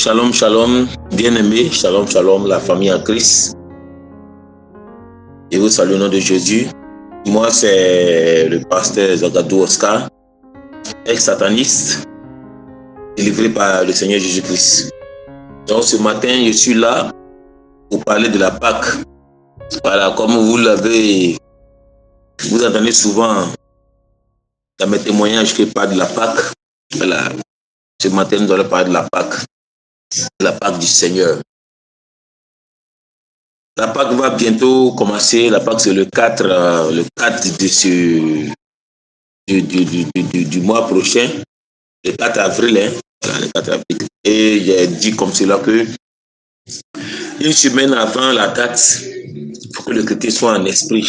Shalom, shalom, bien-aimés, shalom, shalom, la famille en Christ. Je vous salue au nom de Jésus. Moi, c'est le pasteur Zagadou Oscar, ex-sataniste, délivré par le Seigneur Jésus-Christ. Donc, ce matin, je suis là pour parler de la Pâque. Voilà, comme vous entendez souvent dans mes témoignages que je parle de la Pâque. Voilà, ce matin, nous allons parler de la Pâque du Seigneur. La Pâque va bientôt commencer. La Pâque, c'est le 4 du mois prochain, le 4 avril. Voilà, le 4 avril. Et j'ai dit comme cela que une semaine avant la date, il faut que le chrétien soit en esprit.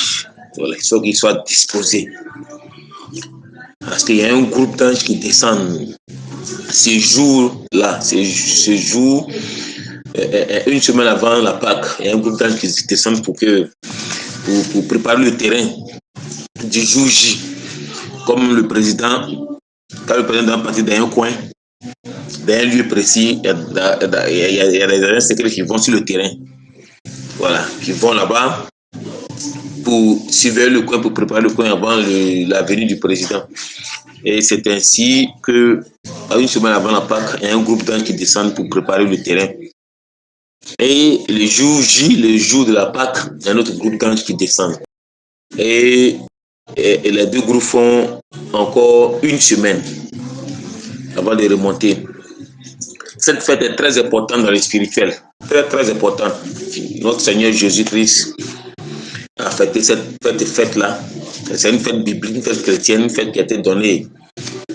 Voilà, il faut qu'il soit disposé. Parce qu'il y a un groupe d'anges qui descendent ce jour-là, ce jour. Une semaine avant la Pâque, il y a un groupe d'anges qui descendent pour préparer le terrain du jour J. Comme le président, quand le président est parti dans un coin, dans un lieu précis, il y a des agents secrets qui vont sur le terrain. Voilà, qui vont là-bas pour surveiller le coin, pour préparer le coin avant la venue du président. Et c'est ainsi que, une semaine avant la Pâque, il y a un groupe d'anges qui descendent pour préparer le terrain. Et le jour J, le jour de la Pâque, il y a un autre groupe d'anges qui descendent. Et les deux groupes font encore une semaine avant de remonter. Cette fête est très importante dans le spirituel. Très, très importante. Notre Seigneur Jésus-Christ a fêté cette fête-là. C'est une fête biblique, une fête chrétienne, une fête qui a été donnée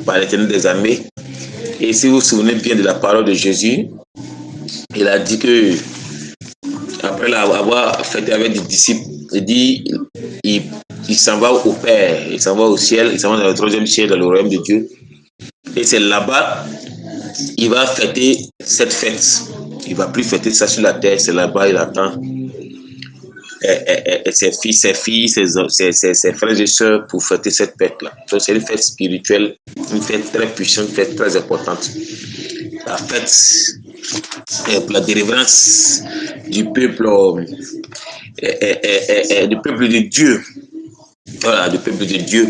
par l'Éternel des armées. Et si vous vous souvenez bien de la parole de Jésus, il a dit que, après avoir fêté avec des disciples, il s'en va au Père, il s'en va au ciel, il s'en va dans le troisième ciel, dans le royaume de Dieu. Et c'est là-bas, il va fêter cette fête. Il ne va plus fêter ça sur la terre, c'est là-bas, il attend ses fils, ses filles, ses frères et sœurs pour fêter cette fête-là. Donc c'est une fête spirituelle, une fête très puissante, une fête très importante. La fête pour la délivrance du peuple de Dieu. Voilà, du peuple de Dieu.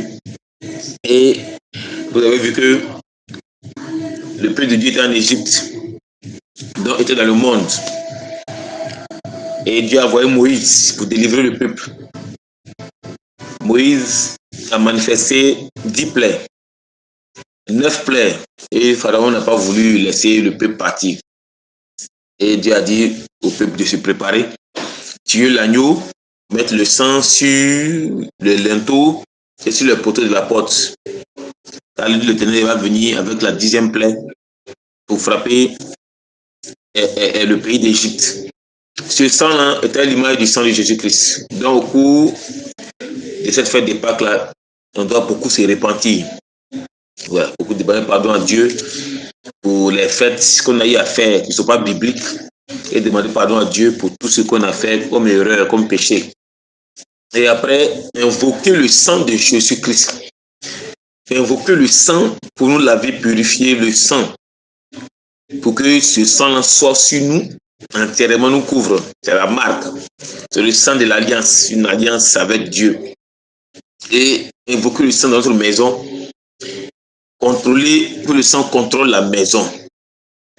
Et vous avez vu que le peuple de Dieu était en Égypte, donc était dans le monde. Et Dieu a envoyé Moïse pour délivrer le peuple. Moïse a manifesté 10 plaies, 9 plaies. Et Pharaon n'a pas voulu laisser le peuple partir. Et Dieu a dit au peuple de se préparer, tuer l'agneau, mettre le sang sur le linteau et sur le poteau de la porte. L'Éternel va venir avec la 10e plaie pour frapper le pays d'Égypte. Ce sang-là était l'image du sang de Jésus-Christ. Donc, au cours de cette fête de Pâques-là, on doit beaucoup se repentir. Voilà, beaucoup demander pardon à Dieu pour les fêtes qu'on a eu à faire qui ne sont pas bibliques et demander pardon à Dieu pour tout ce qu'on a fait comme erreur, comme péché. Et après, invoquer le sang de Jésus-Christ. Invoquer le sang pour nous laver, purifier le sang. Pour que ce sang soit sur nous, entièrement nous couvre. C'est la marque. C'est le sang de l'alliance, une alliance avec Dieu. Et invoquer le sang dans notre maison. Contrôler, que le sang contrôle la maison.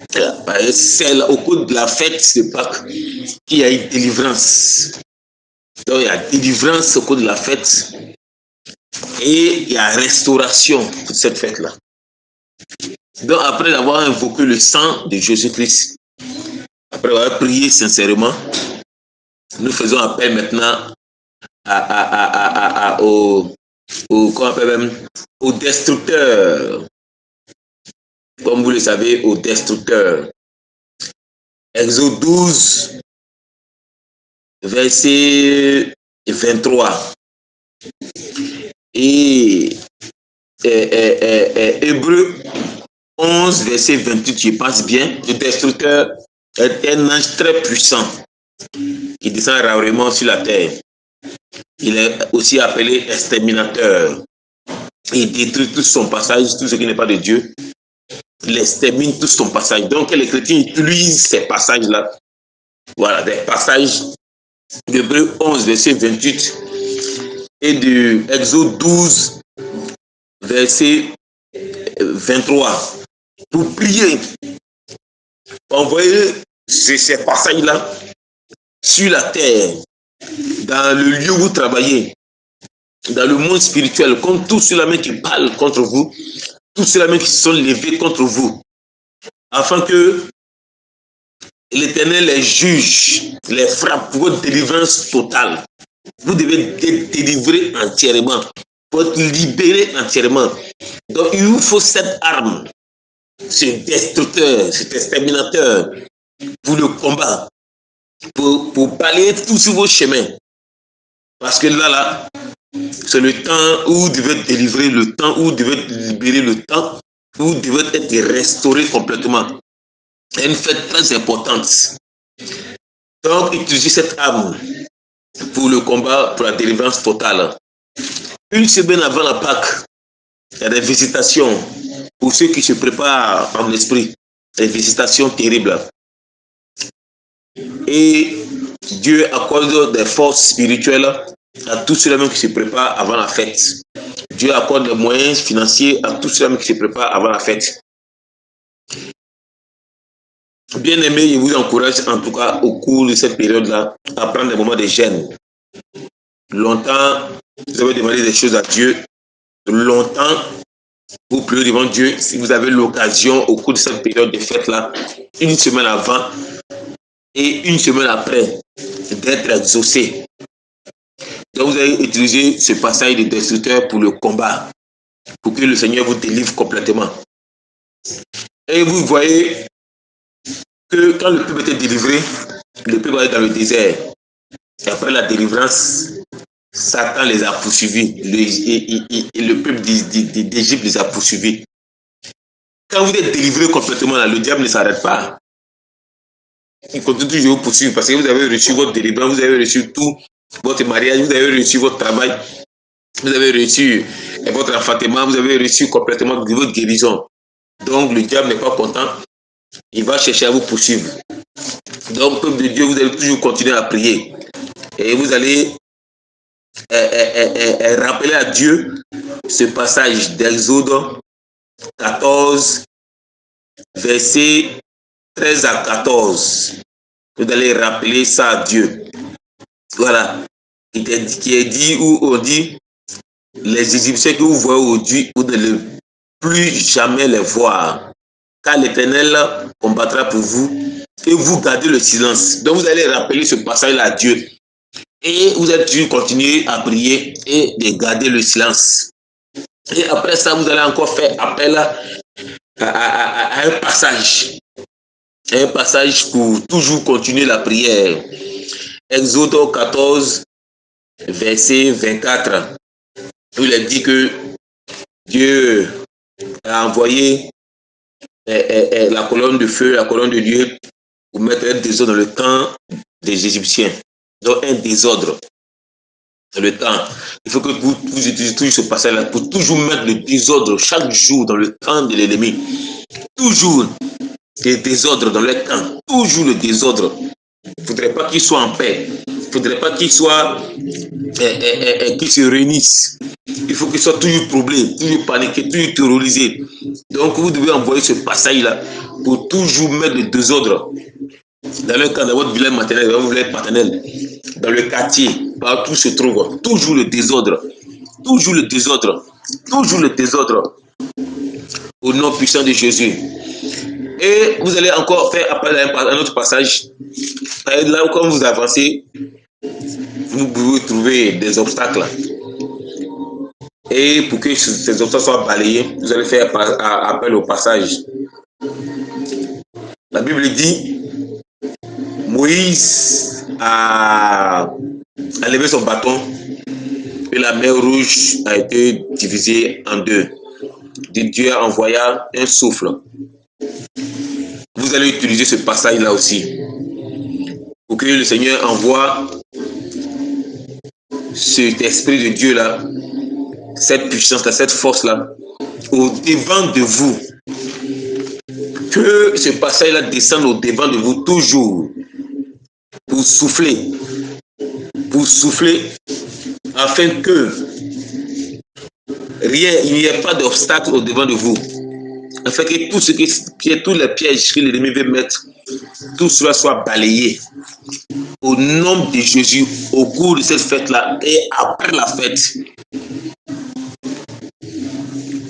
C'est au cours de la fête de Pâques qu'il y a une délivrance. Donc il y a délivrance au cours de la fête et il y a restauration pour cette fête-là. Donc après avoir invoqué le sang de Jésus-Christ, après avoir prié sincèrement, nous faisons appel maintenant au destructeur. Comme vous le savez, au destructeur. Exode 12, verset 23. Et Hébreux 11, verset 28, je passe bien. Le destructeur est un ange très puissant qui descend rarement sur la terre. Il est aussi appelé exterminateur. Il détruit tout son passage, tout ce qui n'est pas de Dieu. extermine tout son passage. Donc les chrétiens utilisent ces passages-là. Voilà, des passages d'Hébreux 11, verset 28 et de Exode 12, verset 23. Pour prier, envoyer ces passages-là sur la terre, dans le lieu où vous travaillez, dans le monde spirituel, contre tous ceux-là qui parlent contre vous, tous ceux-là qui se sont levés contre vous, afin que l'Éternel les juge, les frappe pour votre délivrance totale. Vous devez être délivré entièrement, pour être libéré entièrement. Donc il vous faut cette arme, ce destructeur, cet exterminateur, pour le combat, pour balayer tous vos chemins. Parce que là, c'est le temps où vous devez être délivré, le temps où vous devez être libéré, le temps où vous devez être restauré complètement. C'est une fête très importante. Donc, utilisez cette arme pour le combat, pour la délivrance totale. Une semaine avant la Pâque, il y a des visitations pour ceux qui se préparent en esprit. Des visitations terribles. Et Dieu accorde des forces spirituelles à tous ceux-là qui se préparent avant la fête. Dieu accorde des moyens financiers à tous ceux-là qui se préparent avant la fête. Bien aimé, je vous encourage en tout cas au cours de cette période-là à prendre des moments de jeûne. Longtemps, vous avez demandé des choses à Dieu. Longtemps, vous priez devant Dieu. Si vous avez l'occasion au cours de cette période de fête-là, une semaine avant et une semaine après, d'être exaucé. Donc vous allez utiliser ce passage de destructeur pour le combat, pour que le Seigneur vous délivre complètement. Et vous voyez que quand le peuple était délivré, le peuple allait dans le désert. Et après la délivrance, Satan les a poursuivis. Et le peuple d'Égypte les a poursuivis. Quand vous êtes délivré complètement, là, le diable ne s'arrête pas. Il continue toujours vous poursuivre parce que vous avez reçu votre délivrance, vous avez reçu tout, votre mariage, vous avez reçu votre travail, vous avez reçu votre enfantement, vous avez reçu complètement votre guérison. Donc le diable n'est pas content, il va chercher à vous poursuivre. Donc, peuple de Dieu, vous allez toujours continuer à prier. Et vous allez rappeler à Dieu ce passage d'Exode 14, versets 13 à 14. Vous allez rappeler ça à Dieu. Voilà. Qui est dit où on dit les Égyptiens que vous voyez aujourd'hui, vous n'allez plus jamais les voir. Car l'Éternel combattra pour vous et vous gardez le silence. Donc vous allez rappeler ce passage-là à Dieu. Et vous allez toujours continuer à prier et de garder le silence. Et après ça, vous allez encore faire appel à un passage. Un passage pour toujours continuer la prière. Exode 14, verset 24. Il est dit que Dieu a envoyé la colonne de feu, la colonne de Dieu, pour mettre un désordre dans le camp des Égyptiens. Donc un désordre dans le camp. Il faut que vous utilisez toujours ce passage-là pour toujours mettre le désordre chaque jour dans le camp de l'ennemi. Toujours le désordre dans le camp. Toujours le désordre. Il ne faudrait pas qu'ils soient en paix. Il ne faudrait pas qu'ils soient qu'ils se réunissent. Il faut qu'ils soient toujours troublés, toujours paniqués, toujours terrorisés. Donc vous devez envoyer ce passage-là pour toujours mettre le désordre dans le camp, dans votre village maternel, dans votre village paternel, dans le quartier, partout se trouve toujours le désordre. Toujours le désordre. Toujours le désordre. Au nom puissant de Jésus. Et vous allez encore faire appel à un autre passage. Là où quand vous avancez, vous pouvez trouver des obstacles. Et pour que ces obstacles soient balayés, vous allez faire appel au passage. La Bible dit, Moïse a levé son bâton et la mer Rouge a été divisée en deux. Dieu envoya un souffle. Vous allez utiliser ce passage-là aussi pour que le Seigneur envoie cet esprit de Dieu-là, cette puissance-là, cette force-là, au devant de vous. que ce passage-là descende au devant de vous toujours pour souffler, afin que rien, il n'y ait pas d'obstacle au devant de vous, afin que tout ce qui est, tous les pièges que l'ennemi veut mettre, tout cela soit balayé. Au nom de Jésus, au cours de cette fête-là et après la fête,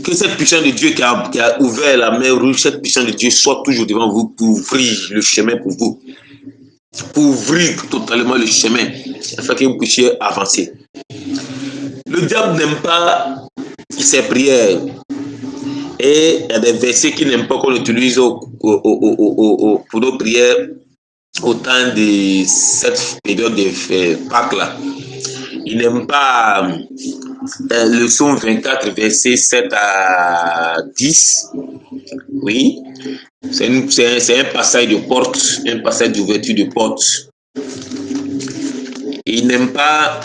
que cette puissance de Dieu qui a ouvert la mer rouge, cette puissance de Dieu soit toujours devant vous pour ouvrir le chemin pour vous, pour ouvrir totalement le chemin, afin que vous puissiez avancer. Le diable n'aime pas ces prières. Et il y a des versets qu'il n'aime pas qu'on utilise pour nos prières au temps de cette période de Pâques-là. Il n'aime pas le psaume 24, verset 7 à 10. Oui, c'est un passage de porte, un passage d'ouverture de porte. Il n'aime pas,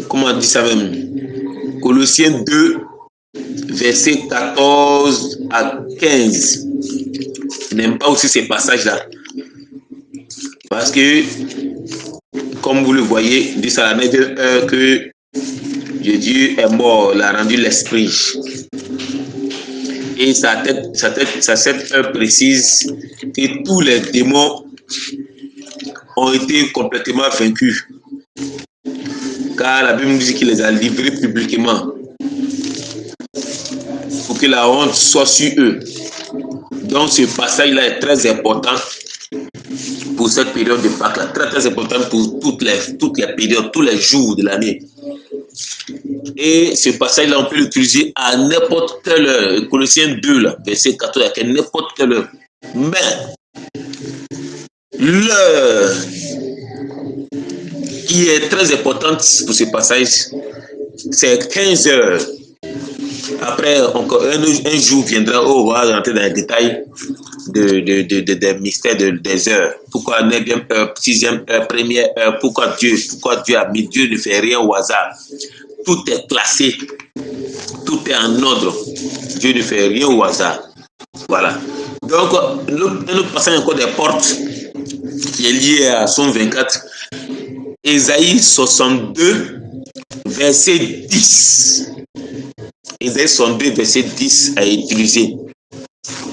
comment on dit ça même, Colossiens 2, versets 14 à 15. Il n'aime pas aussi ces passages-là. Parce que, comme vous le voyez, dit à la 9 heure que Dieu est mort, il a rendu l'esprit. Et cette heure précise que tous les démons ont été complètement vaincus. Car la Bible nous dit qu'il les a livrés publiquement pour que la honte soit sur eux. Donc ce passage-là est très important pour cette période de Pâques-là, très important pour toutes les périodes, tous les jours de l'année. Et ce passage-là, on peut l'utiliser à n'importe quelle heure. Colossiens 2, là, verset 14, à n'importe quelle heure. Mais l'heure qui est très importante pour ce passage, c'est 15 heures. Après, encore un jour viendra où on va rentrer dans les détails des mystères des heures. Pourquoi 9e heure, 6e heure, 1er heure, pourquoi Dieu a mis, Dieu ne fait rien au hasard. Tout est classé, tout est en ordre. Dieu ne fait rien au hasard. Voilà. Donc, nous passons encore des portes qui est lié à Psaume 24. Ésaïe 62, verset 10. Ésaïe 62, verset 10 a été utilisé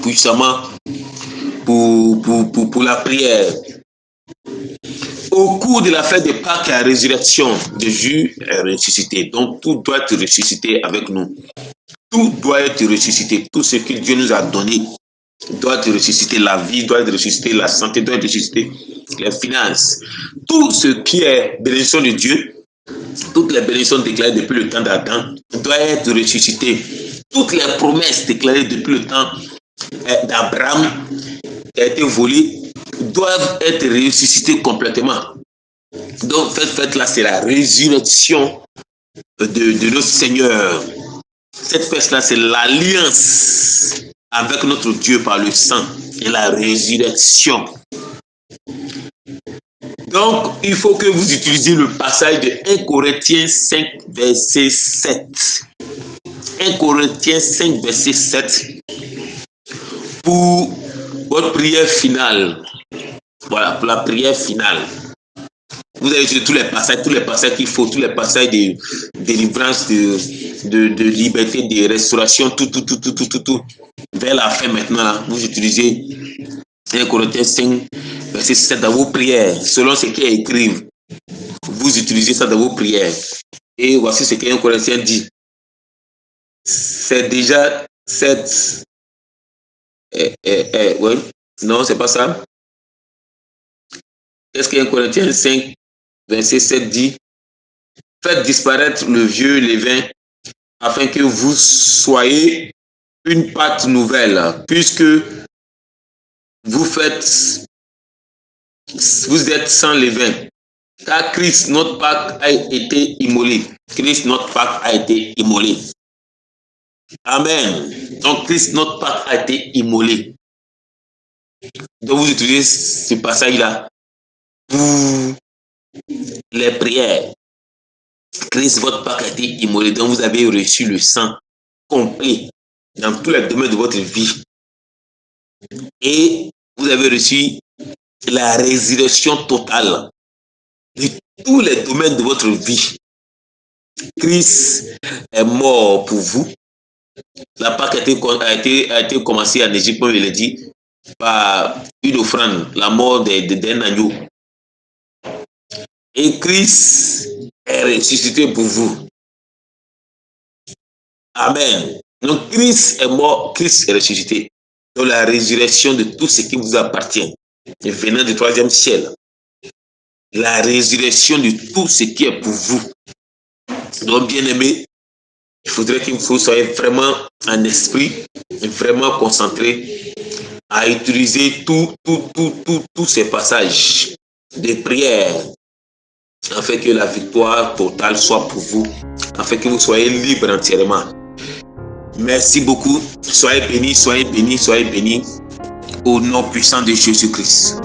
puissamment pour la prière. Au cours de la fête de Pâques, la résurrection de Jésus est ressuscité. Donc, tout doit être ressuscité avec nous. Tout doit être ressuscité. Tout ce que Dieu nous a donné doit être ressuscité. La vie doit être ressuscitée. La santé doit être ressuscitée. Les finances. Tout ce qui est bénédiction de Dieu, toutes les bénédictions déclarées depuis le temps d'Adam doivent être ressuscitées. Toutes les promesses déclarées depuis le temps d'Abraham qui a été volées doivent être ressuscitées complètement. Donc, cette fête-là, c'est la résurrection de notre Seigneur. Cette fête-là, c'est l'alliance avec notre Dieu par le sang et la résurrection. Donc, il faut que vous utilisiez le passage de 1 Corinthiens 5, verset 7. 1 Corinthiens 5, verset 7 pour votre prière finale. Voilà, pour la prière finale. Vous avez tous les passages qu'il faut, tous les passages de délivrance, de liberté, de restauration, tout. Vers la fin maintenant, là, vous utilisez 1 Corinthiens 5, verset 7 dans vos prières, selon ce qui est écrit. Vous utilisez ça dans vos prières. Et voici ce qu'un Corinthien dit. C'est déjà 7. Ouais. Non, c'est pas ça. Qu'est-ce qu'un Corinthien 5, verset 7 dit? Faites disparaître le vieux levain afin que vous soyez une pâte nouvelle, puisque vous êtes sans levain. Car Christ, notre Pâque, a été immolé. Christ, notre Pâque, a été immolé. Amen. Donc, Christ, notre Pâque, a été immolé. Donc, vous utilisez ce passage-là pour les prières. Christ, votre Pâque, a été immolé. Donc, vous avez reçu le sang complet dans tous les domaines de votre vie. Et vous avez reçu la résurrection totale de tous les domaines de votre vie. Christ est mort pour vous. La Pâque a été commencée en Égypte, comme je l'ai dit, par une offrande, la mort d'un agneau. Et Christ est ressuscité pour vous. Amen. Donc Christ est mort, Christ est ressuscité. Donc la résurrection de tout ce qui vous appartient, venant du 3e ciel. La résurrection de tout ce qui est pour vous. Donc bien aimé, il faudrait que vous soyez vraiment en esprit, vraiment concentré à utiliser tous ces passages de prière, afin que la victoire totale soit pour vous, afin que vous soyez libre entièrement. Merci beaucoup. Soyez bénis, soyez bénis, soyez bénis au nom puissant de Jésus-Christ.